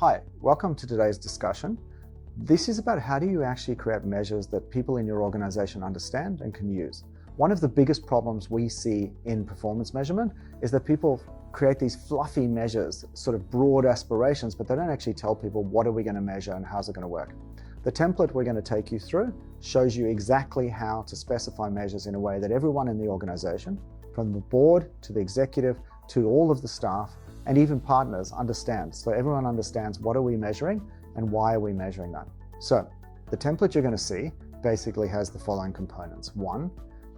Hi, welcome to today's discussion. This is about how do you actually create measures that people in your organization understand and can use. One of the biggest problems we see in performance measurement is that people create these fluffy measures, sort of broad aspirations, but they don't actually tell people what are we going to measure and how's it going to work. The template we're going to take you through shows you exactly how to specify measures in a way that everyone in the organization, from the board to the executive to all of the staff, and even partners understand. So everyone understands what are we measuring and why are we measuring that. So the template you're going to see basically has the following components. One,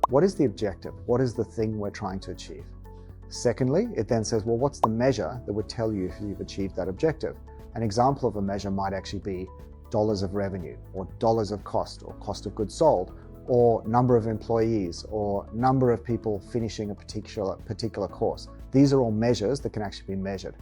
what is the objective? What is the thing we're trying to achieve? Secondly, it then says, well, what's the measure that would tell you if you've achieved that objective? An example of a measure might actually be dollars of revenue, or dollars of cost, or cost of goods sold, or number of employees, or number of people finishing a particular course. These are all measures that can actually be measured.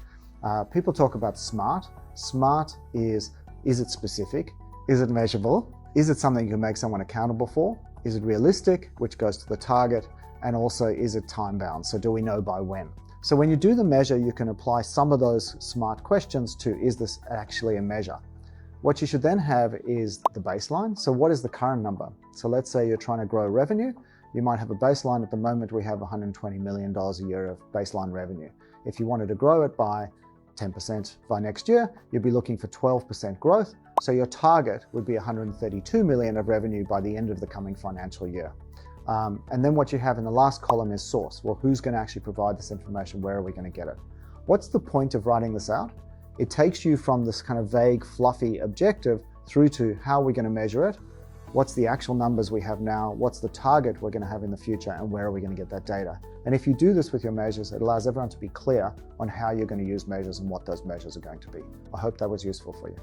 People talk about SMART. SMART is it specific? Is it measurable? Is it something you can make someone accountable for? Is it realistic, which goes to the target? And also, is it time bound? So do we know by when? So when you do the measure, you can apply some of those SMART questions to, is this actually a measure? What you should then have is the baseline. So what is the current number? So let's say you're trying to grow revenue. You might have a baseline. At the moment, we have $120 million a year of baseline revenue. If you wanted to grow it by 10% by next year, you'd be looking for 12% growth. So your target would be 132 million of revenue by the end of the coming financial year. And then what you have in the last column is source. Well, who's going to actually provide this information? Where are we going to get it? What's the point of writing this out? It takes you from this kind of vague, fluffy objective through to how we're going to measure it, what's the actual numbers we have now, what's the target we're going to have in the future, and where are we going to get that data. And if you do this with your measures, it allows everyone to be clear on how you're going to use measures and what those measures are going to be. I hope that was useful for you.